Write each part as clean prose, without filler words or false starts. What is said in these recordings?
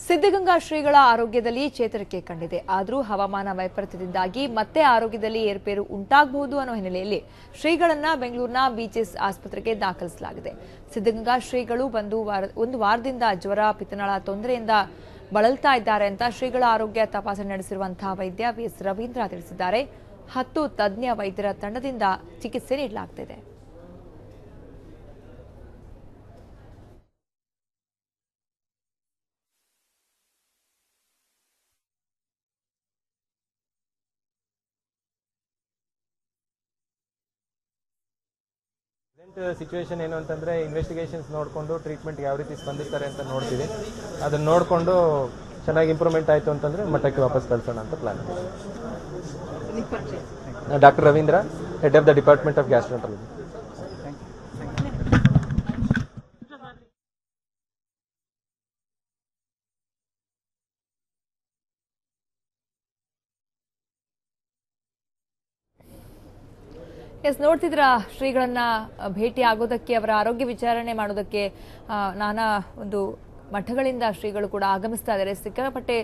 ಸಿದ್ಧಗಂಗಾ ಶ್ರೀಗಳ ಆರೋಗ್ಯದಲ್ಲಿ ಚೇತರಿಕೆ ಕಂಡಿದೆ. ಆದರೂ ಹವಾಮಾನ ವೈಪರೀತ್ಯದಿಂದಾಗಿ ಮತ್ತೆ ಆರೋಗ್ಯದಲ್ಲಿ ಏರುಪೇರು ಉಂಟಾಗಬಹುದು ಅನ್ನೋ ಹಿನ್ನೆಲೆಯಲ್ಲಿ ಶ್ರೀಗಳನ್ನ ಬೆಂಗಳೂರಿನ ಬಿಜಿಎಸ್ ಆಸ್ಪತ್ರೆಗೆ ದಾಖಲಿಸಲಾಗಿದೆ. ಸಿದ್ಧಗಂಗಾ ಶ್ರೀಗಳು ಒಂದು ವಾರದಿಂದ ಜ್ವರ, ಪಿತ್ತನಾಳ ತೊಂದರೆಯಿಂದ ಬಳಲ್ತಾ ಇದ್ದಾರೆ ಅಂತ ಶ್ರೀಗಳ ಆರೋಗ್ಯ ತಪಾಸಣೆ ನಡೆಸಿರುವಂತಹ ವೈದ್ಯ ವಿ.ಎಸ್. ರವೀಂದ್ರ ತಿಳಿಸಿದ್ದಾರೆ. 10 ತಜ್ಞ ವೈದ್ಯರ ತಂಡದಿಂದ ಚಿಕಿತ್ಸೆ ನೀಡಲಾಗುತ್ತಿದೆ. ಸಿಚುವೇಶನ್ ಏನು ಅಂತಂದ್ರೆ ಇನ್ವೆಸ್ಟಿಗೇಷನ್ಸ್ ನೋಡಿಕೊಂಡು ಟ್ರೀಟ್ಮೆಂಟ್ ಯಾವ ರೀತಿ ಸ್ಪಂದಿಸ್ತಾರೆ ಅಂತ ನೋಡ್ತೀವಿ. ಅದನ್ನ ನೋಡಿಕೊಂಡು ಚೆನ್ನಾಗಿ ಇಂಪ್ರೂವ್ಮೆಂಟ್ ಆಯಿತು ಅಂತಂದ್ರೆ ಮಠಕ್ಕೆ ವಾಪಸ್ ಕಳಿಸೋಣ ಅಂತ ಪ್ಲಾನ್ ಇದೆ. Doctor Ravindra, head of the department of gastroenterology. ನೋಡ್ತಿದ್ರ ಶ್ರೀಗಳನ್ನ ಭೇಟಿ ಆಗೋದಕ್ಕೆ, ಅವರ ಆರೋಗ್ಯ ವಿಚಾರಣೆ ಮಾಡೋದಕ್ಕೆ ನಾನಾ ಒಂದು ಮಠಗಳಿಂದ ಶ್ರೀಗಳು ಕೂಡ ಆಗಮಿಸ್ತಾ ಇದ್ದಾರೆ. ಸಿಕ್ಕಾಪಟ್ಟೆ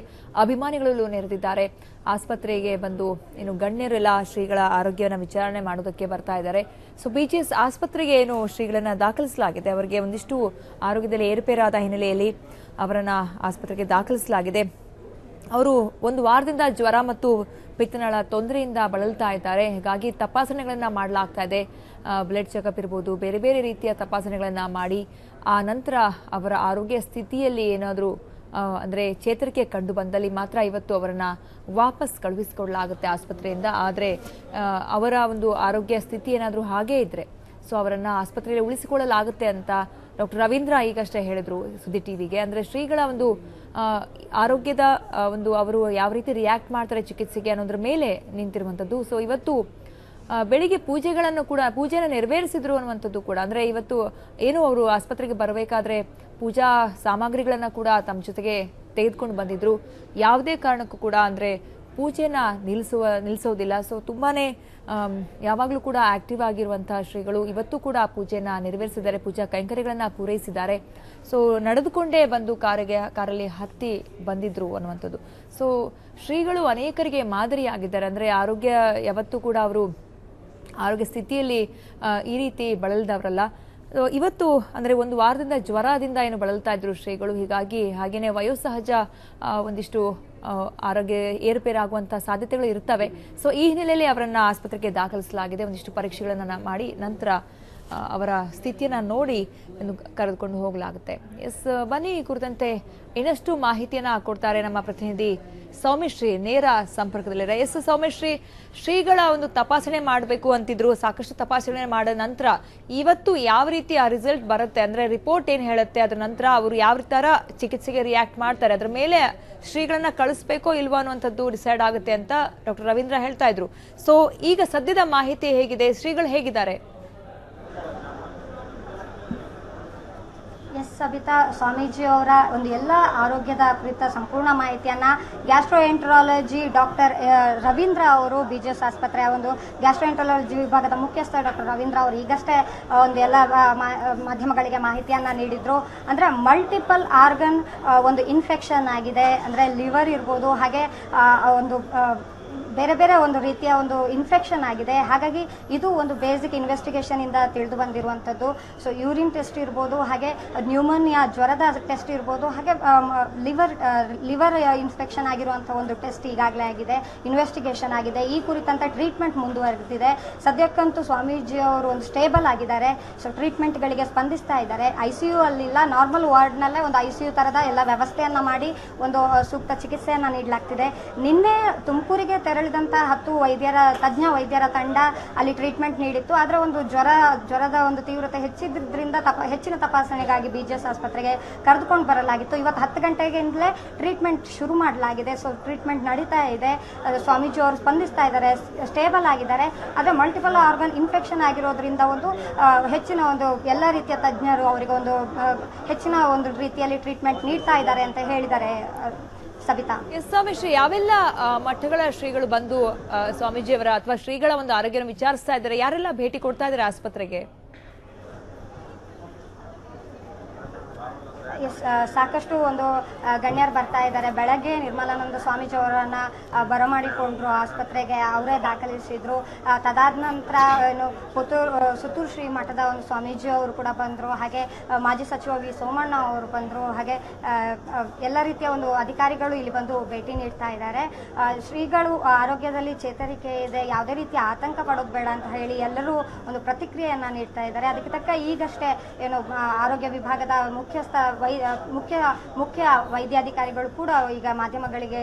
ಅಭಿಮಾನಿಗಳು ನೆರೆದಿದ್ದಾರೆ. ಆಸ್ಪತ್ರೆಗೆ ಬಂದು ಇನ್ನು ಗಣ್ಯರೆಲ್ಲ ಶ್ರೀಗಳ ಆರೋಗ್ಯವನ್ನು ವಿಚಾರಣೆ ಮಾಡೋದಕ್ಕೆ ಬರ್ತಾ ಇದ್ದಾರೆ. ಸೊ ಬಿಜಿಎಸ್ ಆಸ್ಪತ್ರೆಗೆ ಏನು ಶ್ರೀಗಳನ್ನ ದಾಖಲಿಸಲಾಗಿದೆ. ಅವರಿಗೆ ಒಂದಿಷ್ಟು ಆರೋಗ್ಯದಲ್ಲಿ ಏರುಪೇರಾದ ಹಿನ್ನೆಲೆಯಲ್ಲಿ ಅವರನ್ನ ಆಸ್ಪತ್ರೆಗೆ ದಾಖಲಿಸಲಾಗಿದೆ. ಅವರು ಒಂದು ವಾರದಿಂದ ಜ್ವರ ಮತ್ತು ಪಿತ್ತನಾಳ ತೊಂದರೆಯಿಂದ ಬಳಲ್ತಾ ಇದ್ದಾರೆ. ಹೀಗಾಗಿ ತಪಾಸಣೆಗಳನ್ನ ಮಾಡಲಾಗ್ತಾ ಇದೆ. ಬ್ಲಡ್ ಚೆಕಪ್ ಇರ್ಬೋದು, ಬೇರೆ ಬೇರೆ ರೀತಿಯ ತಪಾಸಣೆಗಳನ್ನ ಮಾಡಿ ಆ ನಂತರ ಅವರ ಆರೋಗ್ಯ ಸ್ಥಿತಿಯಲ್ಲಿ ಏನಾದರೂ ಅಂದ್ರೆ ಚೇತರಿಕೆ ಕಂಡು ಬಂದಲ್ಲಿ ಮಾತ್ರ ಇವತ್ತು ಅವರನ್ನ ವಾಪಸ್ ಕಳುಹಿಸಿಕೊಡಲಾಗುತ್ತೆ ಆಸ್ಪತ್ರೆಯಿಂದ. ಆದರೆ ಅವರ ಒಂದು ಆರೋಗ್ಯ ಸ್ಥಿತಿ ಏನಾದರೂ ಹಾಗೇ ಇದ್ರೆ ಸೊ ಅವರನ್ನ ಆಸ್ಪತ್ರೆಯಲ್ಲಿ ಉಳಿಸಿಕೊಳ್ಳಲಾಗುತ್ತೆ ಅಂತ ಡಾಕ್ಟರ್ ರವೀಂದ್ರ ಈಗಷ್ಟೇ ಹೇಳಿದ್ರು ಸುದ್ದಿ ಟಿವಿಗೆ. ಅಂದ್ರೆ ಶ್ರೀಗಳ ಒಂದು ಆರೋಗ್ಯದ ಒಂದು ಅವರು ಯಾವ ರೀತಿ ರಿಯಾಕ್ಟ್ ಮಾಡ್ತಾರೆ ಚಿಕಿತ್ಸೆಗೆ ಅನ್ನೋದ್ರ ಮೇಲೆ ನಿಂತಿರುವಂತದ್ದು. ಸೊ ಇವತ್ತು ಬೆಳಿಗ್ಗೆ ಪೂಜೆಯನ್ನು ನೆರವೇರಿಸಿದ್ರು ಅನ್ನುವಂಥದ್ದು ಕೂಡ. ಅಂದ್ರೆ ಇವತ್ತು ಏನು ಅವರು ಆಸ್ಪತ್ರೆಗೆ ಬರಬೇಕಾದ್ರೆ ಪೂಜಾ ಸಾಮಗ್ರಿಗಳನ್ನ ಕೂಡ ತಮ್ಮ ಜೊತೆಗೆ ತೆಗೆದುಕೊಂಡು ಬಂದಿದ್ರು. ಯಾವುದೇ ಕಾರಣಕ್ಕೂ ಕೂಡ ಅಂದ್ರೆ ಪೂಜೆನ ನಿಲ್ಲಿಸೋದಿಲ್ಲ. ಸೊ ತುಂಬಾನೇ ಯಾವಾಗಲೂ ಕೂಡ ಆಕ್ಟಿವ್ ಆಗಿರುವಂತಹ ಶ್ರೀಗಳು ಇವತ್ತು ಕೂಡ ಪೂಜೆನ ನೆರವೇರಿಸಿದ್ದಾರೆ, ಪೂಜಾ ಕೈಂಕರ್ಯಗಳನ್ನ ಪೂರೈಸಿದ್ದಾರೆ. ಸೊ ನಡೆದುಕೊಂಡೇ ಬಂದು ಕಾರಲ್ಲಿ ಹತ್ತಿ ಬಂದಿದ್ರು ಅನ್ನುವಂಥದ್ದು. ಸೊ ಶ್ರೀಗಳು ಅನೇಕರಿಗೆ ಮಾದರಿಯಾಗಿದ್ದಾರೆ. ಅಂದ್ರೆ ಆರೋಗ್ಯ ಯಾವತ್ತೂ ಕೂಡ ಅವರು ಆರೋಗ್ಯ ಸ್ಥಿತಿಯಲ್ಲಿ ಈ ರೀತಿ ಬಳಲ್ದವರಲ್ಲ. ಇವತ್ತು ಅಂದ್ರೆ ಒಂದು ವಾರದಿಂದ ಜ್ವರದಿಂದ ಏನು ಬಳಲ್ತಾ ಇದ್ರು ಶ್ರೀಗಳು. ಹಾಗೇನೆ ವಯೋಸಹಜ ಒಂದಿಷ್ಟು ಆರೋಗ್ಯ ಏರುಪೇರಾಗುವಂತಹ ಸಾಧ್ಯತೆಗಳು ಇರ್ತವೆ. ಸೊ ಈ ಹಿನ್ನೆಲೆಯಲ್ಲಿ ಅವರನ್ನ ಆಸ್ಪತ್ರೆಗೆ ದಾಖಲಿಸಲಾಗಿದೆ. ಒಂದಿಷ್ಟು ಪರೀಕ್ಷೆಗಳನ್ನ ಮಾಡಿ ನಂತರ ಅವರ ಸ್ಥಿತಿಯನ್ನ ನೋಡಿ ಕರೆದುಕೊಂಡು ಹೋಗಲಾಗುತ್ತೆ. ಬನ್ನಿ ಈ ಕುರಿತಂತೆ ಇನ್ನಷ್ಟು ಮಾಹಿತಿಯನ್ನ ಕೊಡ್ತಾರೆ ನಮ್ಮ ಪ್ರತಿನಿಧಿ ಸೌಮ್ಯಶ್ರೀ, ನೇರ ಸಂಪರ್ಕದಲ್ಲಿದ್ದಾರೆ. ಸೌಮ್ಯಶ್ರೀ, ಶ್ರೀಗಳ ಒಂದು ತಪಾಸಣೆ ಮಾಡಬೇಕು ಅಂತಿದ್ರು, ಸಾಕಷ್ಟು ತಪಾಸಣೆ ಮಾಡಿದ ನಂತರ ಇವತ್ತು ಯಾವ ರೀತಿ ಆ ರಿಸಲ್ಟ್ ಬರುತ್ತೆ, ಅಂದ್ರೆ ರಿಪೋರ್ಟ್ ಏನ್ ಹೇಳುತ್ತೆ, ಅದ್ರ ನಂತರ ಅವರು ಯಾವ ತರ ಚಿಕಿತ್ಸೆಗೆ ರಿಯಾಕ್ಟ್ ಮಾಡ್ತಾರೆ, ಅದ್ರ ಮೇಲೆ ಶ್ರೀಗಳನ್ನ ಕಳಿಸ್ಬೇಕೋ ಇಲ್ವೋ ಅನ್ನುವಂಥದ್ದು ಡಿಸೈಡ್ ಆಗುತ್ತೆ ಅಂತ ಡಾಕ್ಟರ್ ರವೀಂದ್ರ ಹೇಳ್ತಾ ಇದ್ರು. ಸೊ ಈಗ ಸದ್ಯದ ಮಾಹಿತಿ ಹೇಗಿದೆ, ಶ್ರೀಗಳು ಹೇಗಿದ್ದಾರೆ? ಎಸ್ ಸಬಿತಾ, ಸ್ವಾಮೀಜಿ ಅವರ ಒಂದು ಎಲ್ಲ ಆರೋಗ್ಯದ ಕುರಿತ ಸಂಪೂರ್ಣ ಮಾಹಿತಿಯನ್ನ ಗ್ಯಾಸ್ಟ್ರೋಎಂಟರಾಲಜಿ ಡಾಕ್ಟರ್ ರವೀಂದ್ರ ಅವರು ಬಿಜಿಎಸ್ ಆಸ್ಪತ್ರೆಯ ಒಂದು ಗ್ಯಾಸ್ಟ್ರೋಎಂಟರಾಲಜಿ ವಿಭಾಗದ ಮುಖ್ಯಸ್ಥ ಡಾಕ್ಟರ್ ರವೀಂದ್ರ ಅವರು ಈಗಷ್ಟೇ ಒಂದು ಎಲ್ಲ ಮಾಧ್ಯಮಗಳಿಗೆ ಮಾಹಿತಿಯನ್ನ ನೀಡಿದ್ರು. ಅಂದ್ರೆ ಮಲ್ಟಿಪಲ್ ಆರ್ಗನ್ ಒಂದು ಇನ್ಫೆಕ್ಷನ್ ಆಗಿದೆ. ಅಂದ್ರೆ ಲಿವರ್ ಇರ್ಬೋದು, ಹಾಗೆ ಒಂದು ಬೇರೆ ಬೇರೆ ಒಂದು ರೀತಿಯ ಒಂದು ಇನ್ಫೆಕ್ಷನ್ ಆಗಿದೆ. ಹಾಗಾಗಿ ಇದು ಒಂದು ಬೇಸಿಕ್ ಇನ್ವೆಸ್ಟಿಗೇಷನ್ ಇಂದ ತಿಳಿದು ಬಂದಿರುವಂಥದ್ದು. ಸೊ ಯೂರಿನ್ ಟೆಸ್ಟ್ ಇರ್ಬೋದು, ಹಾಗೆ ನ್ಯೂಮೋನಿಯಾ ಜ್ವರದ ಟೆಸ್ಟ್ ಇರ್ಬೋದು, ಹಾಗೆ ಲಿವರ್ ಇನ್ಫೆಕ್ಷನ್ ಆಗಿರುವಂಥ ಒಂದು ಟೆಸ್ಟ್ ಈಗಾಗಲೇ ಆಗಿದೆ, ಇನ್ವೆಸ್ಟಿಗೇಷನ್ ಆಗಿದೆ. ಈ ಕುರಿತಂತೆ ಟ್ರೀಟ್ಮೆಂಟ್ ಮುಂದುವರೆದಿದೆ. ಸದ್ಯಕ್ಕಂತೂ ಸ್ವಾಮೀಜಿ ಅವರು ಒಂದು ಸ್ಟೇಬಲ್ ಆಗಿದ್ದಾರೆ. ಸೊ ಟ್ರೀಟ್ಮೆಂಟ್ಗಳಿಗೆ ಸ್ಪಂದಿಸ್ತಾ ಇದ್ದಾರೆ. ICU ಅಲ್ಲಿಲ್ಲ, ನಾರ್ಮಲ್ ವಾರ್ಡ್ನಲ್ಲೇ ಒಂದು ICU ಥರದ ಎಲ್ಲ ವ್ಯವಸ್ಥೆಯನ್ನ ಮಾಡಿ ಒಂದು ಸೂಕ್ತ ಚಿಕಿತ್ಸೆಯನ್ನ ನೀಡಲಾಗ್ತಿದೆ. ನಿನ್ನೆ ತುಮಕೂರಿಗೆ ತೆರಳಿದಂತಹ 10 ತಜ್ಞ ವೈದ್ಯರ ತಂಡ ಅಲ್ಲಿ ಟ್ರೀಟ್ಮೆಂಟ್ ನೀಡಿತ್ತು. ಆದರೆ ಒಂದು ಜ್ವರದ ಒಂದು ತೀವ್ರತೆ ಹೆಚ್ಚಿದ್ರಿಂದ ಹೆಚ್ಚಿನ ತಪಾಸಣೆಗಾಗಿ ಬಿಜಿಎಸ್ ಆಸ್ಪತ್ರೆಗೆ ಕರೆದುಕೊಂಡು ಬರಲಾಗಿತ್ತು. ಇವತ್ತು 10 ಗಂಟೆಗಿಂದಲೇ ಟ್ರೀಟ್ಮೆಂಟ್ ಶುರು ಮಾಡಲಾಗಿದೆ. ಸೊ ಟ್ರೀಟ್ಮೆಂಟ್ ನಡೀತಾ ಇದೆ. ಸ್ವಾಮೀಜಿ ಅವರು ಸ್ಪಂದಿಸ್ತಾ ಇದ್ದಾರೆ, ಸ್ಟೇಬಲ್ ಆಗಿದ್ದಾರೆ. ಆದರೆ ಮಲ್ಟಿಪಲ್ ಆರ್ಗನ್ ಇನ್ಫೆಕ್ಷನ್ ಆಗಿರೋದ್ರಿಂದ ಒಂದು ಹೆಚ್ಚಿನ ಒಂದು ಎಲ್ಲ ರೀತಿಯ ತಜ್ಞರು ಅವರಿಗೆ ಒಂದು ಹೆಚ್ಚಿನ ಒಂದು ರೀತಿಯಲ್ಲಿ ಟ್ರೀಟ್ಮೆಂಟ್ ನೀಡ್ತಾ ಇದ್ದಾರೆ ಅಂತ ಹೇಳಿದ್ದಾರೆ. ಸಬಿತಾ, ಸ್ವಾಮೀಶ್ರೀ, ಯಾವೆಲ್ಲ ಮಠಗಳ ಶ್ರೀಗಳು ಬಂದು ಸ್ವಾಮೀಜಿಯವರ ಅಥವಾ ಶ್ರೀಗಳ ಒಂದು ಆರೋಗ್ಯ ವಿಚಾರಿಸ್ತಾ ಇದ್ದಾರೆ? ಯಾರೆಲ್ಲ ಭೇಟಿ ಕೊಡ್ತಾ ಇದ್ದಾರೆ ಆಸ್ಪತ್ರೆಗೆ? ಸಾಕಷ್ಟು ಒಂದು ಗಣ್ಯರು ಬರ್ತಾ ಇದ್ದಾರೆ. ಬೆಳಗ್ಗೆ ನಿರ್ಮಲಾನಂದ ಸ್ವಾಮೀಜಿ ಅವರನ್ನ ಬರಮಾಡಿಕೊಂಡ್ರು ಆಸ್ಪತ್ರೆಗೆ, ಅವರೇ ದಾಖಲಿಸಿದ್ರು. ತದಾದ ನಂತರ ಏನು ಸುತ್ತೂರು ಶ್ರೀ ಮಠದ ಒಂದು ಸ್ವಾಮೀಜಿ ಅವರು ಕೂಡ ಬಂದರು. ಹಾಗೆ ಮಾಜಿ ಸಚಿವ ವಿ ಸೋಮಣ್ಣ ಅವರು ಬಂದರು. ಹಾಗೆ ಎಲ್ಲ ರೀತಿಯ ಒಂದು ಅಧಿಕಾರಿಗಳು ಇಲ್ಲಿ ಬಂದು ಭೇಟಿ ನೀಡ್ತಾ ಇದ್ದಾರೆ. ಶ್ರೀಗಳು ಆರೋಗ್ಯದಲ್ಲಿ ಚೇತರಿಕೆ ಇದೆ, ಯಾವುದೇ ರೀತಿಯ ಆತಂಕ ಪಡೋದು ಬೇಡ ಅಂತ ಹೇಳಿ ಎಲ್ಲರೂ ಒಂದು ಪ್ರತಿಕ್ರಿಯೆಯನ್ನ ನೀಡ್ತಾ ಇದ್ದಾರೆ. ಅದಕ್ಕೆ ತಕ್ಕ ಈಗಷ್ಟೇ ಏನು ಆರೋಗ್ಯ ವಿಭಾಗದ ಮುಖ್ಯ ವೈದ್ಯಾಧಿಕಾರಿಗಳು ಕೂಡ ಈಗ ಮಾಧ್ಯಮಗಳಿಗೆ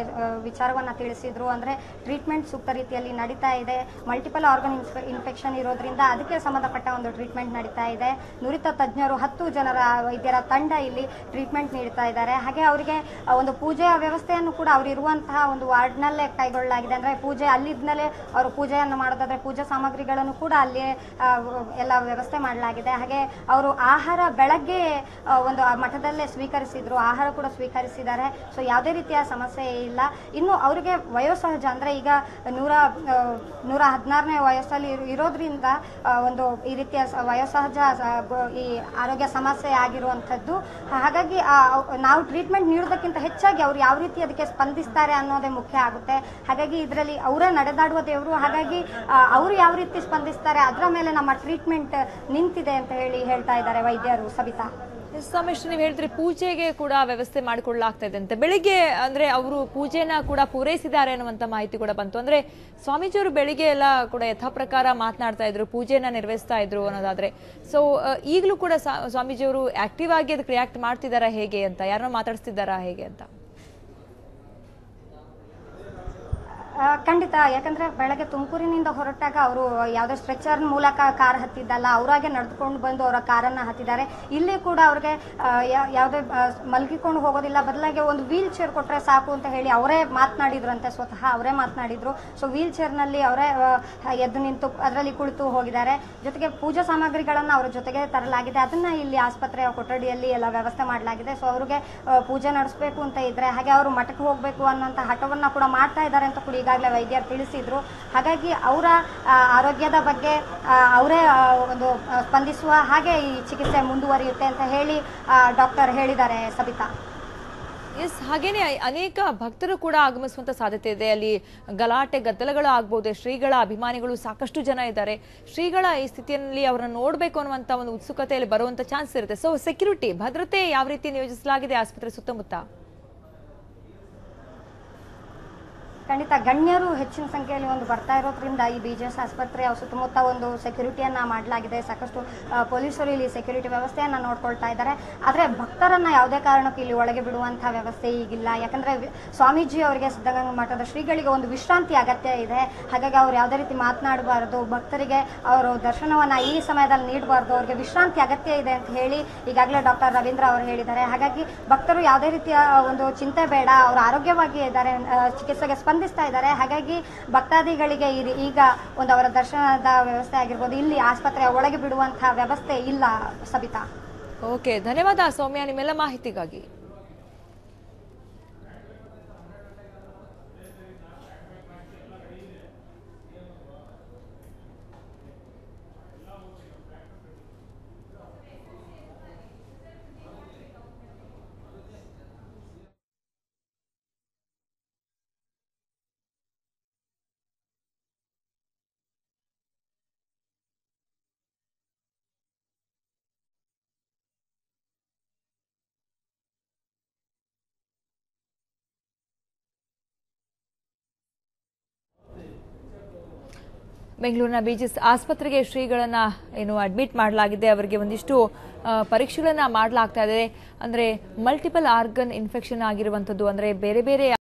ವಿಚಾರವನ್ನ ತಿಳಿಸಿದ್ರು. ಅಂದ್ರೆ ಟ್ರೀಟ್ಮೆಂಟ್ ಸೂಕ್ತ ರೀತಿಯಲ್ಲಿ ನಡೀತಾ ಇದೆ. ಮಲ್ಟಿಪಲ್ ಆರ್ಗನ್ ಇನ್ಫೆಕ್ಷನ್ ಇರೋದ್ರಿಂದ ಅದಕ್ಕೆ ಸಂಬಂಧಪಟ್ಟ ಒಂದು ಟ್ರೀಟ್ಮೆಂಟ್ ನಡೀತಾ ಇದೆ. ನುರಿತ ತಜ್ಞರು 10 ಜನರ ವೈದ್ಯರ ತಂಡ ಇಲ್ಲಿ ಟ್ರೀಟ್ಮೆಂಟ್ ನೀಡ್ತಾ ಇದ್ದಾರೆ. ಹಾಗೆ ಅವರಿಗೆ ಒಂದು ಪೂಜೆಯ ವ್ಯವಸ್ಥೆಯನ್ನು ಕೂಡ ಅವರು ಇರುವಂತಹ ಒಂದು ವಾರ್ಡ್ನಲ್ಲೇ ಕೈಗೊಳ್ಳಲಾಗಿದೆ. ಅಂದ್ರೆ ಪೂಜೆ ಅಲ್ಲಿದ್ಮೇಲೆ ಅವರು ಪೂಜೆಯನ್ನು ಮಾಡೋದಾದ್ರೆ ಪೂಜಾ ಸಾಮಗ್ರಿಗಳನ್ನು ಕೂಡ ಅಲ್ಲಿಯೇ ಎಲ್ಲ ವ್ಯವಸ್ಥೆ ಮಾಡಲಾಗಿದೆ. ಹಾಗೆ ಅವರು ಆಹಾರ ಬೆಳಗ್ಗೆ ಒಂದು ಮಠದಲ್ಲೇ ಸ್ವೀಕರಿಸಿದ್ರು, ಆಹಾರ ಕೂಡ ಸ್ವೀಕರಿಸಿದ್ದಾರೆ. ಸೊ ಯಾವುದೇ ರೀತಿಯ ಸಮಸ್ಯೆ ಇಲ್ಲ. ಇನ್ನು ಅವರಿಗೆ ವಯೋಸಹಜ ಅಂದ್ರೆ ಈಗ 116ನೇ ವಯಸ್ಸಲ್ಲಿ ಇರೋದ್ರಿಂದ ಒಂದು ಈ ರೀತಿಯ ವಯೋಸಹಜ ಈ ಆರೋಗ್ಯ ಸಮಸ್ಯೆ ಆಗಿರುವಂಥದ್ದು. ಹಾಗಾಗಿ ನಾವು ಟ್ರೀಟ್ಮೆಂಟ್ ನೀಡೋದಕ್ಕಿಂತ ಹೆಚ್ಚಾಗಿ ಅವ್ರು ಯಾವ ರೀತಿ ಅದಕ್ಕೆ ಸ್ಪಂದಿಸ್ತಾರೆ ಅನ್ನೋದೇ ಮುಖ್ಯ ಆಗುತ್ತೆ. ಹಾಗಾಗಿ ಇದರಲ್ಲಿ ಅವರೇ ನಡೆದಾಡುವ ದೇವರು. ಹಾಗಾಗಿ ಅವರು ಯಾವ ರೀತಿ ಸ್ಪಂದಿಸ್ತಾರೆ ಅದರ ಮೇಲೆ ನಮ್ಮ ಟ್ರೀಟ್ಮೆಂಟ್ ನಿಂತಿದೆ ಅಂತ ಹೇಳ್ತಾ ಇದ್ದಾರೆ ವೈದ್ಯರು. ಸಬಿತಾ, ಸಮೇಶ್, ನೀವು ಹೇಳಿದ್ರೆ ಪೂಜೆಗೆ ಕೂಡ ವ್ಯವಸ್ಥೆ ಮಾಡಿಕೊಳ್ಳಲಾಗ್ತಾ ಇದೆ ಅಂತ. ಬೆಳಿಗ್ಗೆ ಅಂದ್ರೆ ಅವರು ಪೂಜೆನ ಕೂಡ ಪೂರೈಸಿದ್ದಾರೆ ಅನ್ನುವಂತ ಮಾಹಿತಿ ಕೂಡ ಬಂತು. ಅಂದ್ರೆ ಸ್ವಾಮೀಜಿಯವರು ಬೆಳಿಗ್ಗೆ ಎಲ್ಲ ಕೂಡ ಯಥಾ ಪ್ರಕಾರ ಮಾತನಾಡ್ತಾ ಇದ್ರು, ಪೂಜೆನ ನಿರ್ವಹಿಸ್ತಾ ಇದ್ರು ಅನ್ನೋದಾದ್ರೆ. ಸೊ ಈಗಲೂ ಕೂಡ ಸ್ವಾಮೀಜಿಯವರು ಆಕ್ಟಿವ್ ಆಗಿ ಅದಕ್ಕೆ ರಿಯಾಕ್ಟ್ ಮಾಡ್ತಿದ್ದಾರಾ ಹೇಗೆ ಅಂತ, ಯಾರನ್ನ ಮಾತಾಡಿಸ್ತಿದ್ದಾರಾ ಹೇಗೆ ಅಂತ? ಖಂಡಿತ. ಯಾಕಂದ್ರೆ ಬೆಳಗ್ಗೆ ತುಮಕೂರಿನಿಂದ ಹೊರಟಾಗ ಅವರು ಯಾವುದೇ ಸ್ಟ್ರೆಚರ್ ಮೂಲಕ ಕಾರ್ ಹತ್ತಿದ್ದಲ್ಲ, ಅವರಾಗೆ ನಡೆದುಕೊಂಡು ಬಂದು ಅವರ ಕಾರನ್ನ ಹತ್ತಿದ್ದಾರೆ. ಇಲ್ಲಿ ಕೂಡ ಅವ್ರಿಗೆ ಯಾವುದೇ ಮಲಗಿಕೊಂಡು ಹೋಗೋದಿಲ್ಲ, ಬದಲಾಗಿ ಒಂದು ವೀಲ್ ಚೇರ್ ಕೊಟ್ರೆ ಸಾಕು ಅಂತ ಹೇಳಿ ಅವರೇ ಮಾತನಾಡಿದ್ರಂತೆ. ಸ್ವತಃ ಅವರೇ ಮಾತನಾಡಿದ್ರು. ಸೊ ವೀಲ್ ಚೇರ್ನಲ್ಲಿ ಅವರೇ ಎದ್ದು ನಿಂತು ಅದರಲ್ಲಿ ಕುಳಿತು ಹೋಗಿದ್ದಾರೆ. ಜೊತೆಗೆ ಪೂಜಾ ಸಾಮಗ್ರಿಗಳನ್ನ ಅವರ ಜೊತೆಗೆ ತರಲಾಗಿದೆ. ಅದನ್ನ ಇಲ್ಲಿ ಆಸ್ಪತ್ರೆಯ ಕೊಠಡಿಯಲ್ಲಿ ಎಲ್ಲ ವ್ಯವಸ್ಥೆ ಮಾಡಲಾಗಿದೆ. ಸೊ ಅವ್ರಿಗೆ ಪೂಜೆ ನಡೆಸಬೇಕು ಅಂತ ಇದ್ರೆ, ಹಾಗೆ ಅವರು ಮಠಕ್ಕೆ ಹೋಗಬೇಕು ಅನ್ನೋಂಥ ಹಠವನ್ನ ಕೂಡ ಮಾಡ್ತಾ ಇದ್ದಾರೆ ಅಂತ ಕೂಡ ಈಗಾಗಲೇ ವೈದ್ಯರು ತಿಳಿಸಿದ್ರು. ಹಾಗಾಗಿ ಅವರ ಆರೋಗ್ಯದ ಬಗ್ಗೆ ಅವರೇ ಒಂದು ಸ್ಪಂದಿಸುವ ಹಾಗೆ ಈ ಚಿಕಿತ್ಸೆ ಮುಂದುವರಿಯುತ್ತೆ ಅಂತ ಹೇಳಿ ಡಾಕ್ಟರ್ ಹೇಳಿದ್ದಾರೆ. ಸಬಿತಾ, ಎಸ್, ಹಾಗೇನೆ ಅನೇಕ ಭಕ್ತರು ಕೂಡ ಆಗಮಿಸುವಂತ ಸಾಧ್ಯತೆ ಇದೆ. ಅಲ್ಲಿ ಗಲಾಟೆ ಗದ್ದಲಗಳು ಆಗ್ಬಹುದು. ಶ್ರೀಗಳ ಅಭಿಮಾನಿಗಳು ಸಾಕಷ್ಟು ಜನ ಇದ್ದಾರೆ. ಶ್ರೀಗಳ ಈ ಸ್ಥಿತಿಯಲ್ಲಿ ಅವರನ್ನು ನೋಡಬೇಕು ಅನ್ನುವಂತ ಒಂದು ಉತ್ಸುಕತೆಯಲ್ಲಿ ಬರುವಂತ ಚಾನ್ಸ್ ಇರುತ್ತೆ. ಸೊ ಸೆಕ್ಯೂರಿಟಿ ಭದ್ರತೆ ಯಾವ ರೀತಿ ನಿಯೋಜಿಸಲಾಗಿದೆ ಆಸ್ಪತ್ರೆ ಸುತ್ತಮುತ್ತ? ಖಂಡಿತ ಗಣ್ಯರು ಹೆಚ್ಚಿನ ಸಂಖ್ಯೆಯಲ್ಲಿ ಒಂದು ಬರ್ತಾ ಇರೋದ್ರಿಂದ ಈ ಬಿಜೆಎಸ್ ಆಸ್ಪತ್ರೆಯ ಸುತ್ತಮುತ್ತ ಒಂದು ಸೆಕ್ಯೂರಿಟಿಯನ್ನ ಮಾಡಲಾಗಿದೆ. ಸಾಕಷ್ಟು ಪೊಲೀಸರು ಇಲ್ಲಿ ಸೆಕ್ಯೂರಿಟಿ ವ್ಯವಸ್ಥೆಯನ್ನ ನೋಡ್ಕೊಳ್ತಾ ಇದ್ದಾರೆ. ಆದ್ರೆ ಭಕ್ತರನ್ನ ಯಾವುದೇ ಕಾರಣಕ್ಕೂ ಇಲ್ಲಿ ಒಳಗೆ ಬಿಡುವಂತಹ ವ್ಯವಸ್ಥೆ ಈಗಿಲ್ಲ. ಯಾಕಂದ್ರೆ ಸ್ವಾಮೀಜಿ ಅವರಿಗೆ, ಸಿದ್ಧಗಂಗಾ ಮಠದ ಶ್ರೀಗಳಿಗೆ ಒಂದು ವಿಶ್ರಾಂತಿ ಅಗತ್ಯ ಇದೆ. ಹಾಗಾಗಿ ಅವ್ರು ಯಾವುದೇ ರೀತಿ ಮಾತನಾಡಬಾರದು, ಭಕ್ತರಿಗೆ ಅವರು ದರ್ಶನವನ್ನ ಈ ಸಮಯದಲ್ಲಿ ನೀಡಬಾರ್ದು, ಅವ್ರಿಗೆ ವಿಶ್ರಾಂತಿ ಅಗತ್ಯ ಇದೆ ಅಂತ ಹೇಳಿ ಈಗಾಗಲೇ ಡಾಕ್ಟರ್ ರವೀಂದ್ರ ಅವರು ಹೇಳಿದ್ದಾರೆ. ಹಾಗಾಗಿ ಭಕ್ತರು ಯಾವುದೇ ರೀತಿಯ ಒಂದು ಚಿಂತೆ ಬೇಡ, ಅವರು ಆರೋಗ್ಯವಾಗಿ ಇದ್ದಾರೆ, ಚಿಕಿತ್ಸೆಗೆ ಸ್ಪಂದಿಸ್ತಾ ಇದ್ದಾರೆ. ಹಾಗಾಗಿ ಭಕ್ತಾದಿಗಳಿಗೆ ಈಗ ಒಂದು ಅವರ ದರ್ಶನದ ವ್ಯವಸ್ಥೆ ಆಗಿರ್ಬೋದು, ಇಲ್ಲಿ ಆಸ್ಪತ್ರೆಯ ಒಳಗೆ ಬಿಡುವಂತಹ ವ್ಯವಸ್ಥೆ ಇಲ್ಲ. ಸಬಿತಾ, ಓಕೆ, ಧನ್ಯವಾದ ಸೌಮ್ಯ ನಿಮ್ಮೆಲ್ಲ ಮಾಹಿತಿಗಾಗಿ. ಬೆಂಗಳೂರಿನ ಬಿಜಿಎಸ್ ಆಸ್ಪತ್ರೆಗೆ ಶ್ರೀಗಳನ್ನ ಏನು ಅಡ್ಮಿಟ್ ಮಾಡಲಾಗಿದೆ. ಅವರಿಗೆ ಒಂದಿಷ್ಟು ಪರೀಕ್ಷೆಗಳನ್ನ ಮಾಡಲಾಗ್ತಾ ಇದೆ. ಅಂದ್ರೆ ಮಲ್ಟಿಪಲ್ ಆರ್ಗನ್ ಇನ್ಫೆಕ್ಷನ್ ಆಗಿರುವಂತದ್ದು, ಅಂದ್ರೆ ಬೇರೆ ಬೇರೆ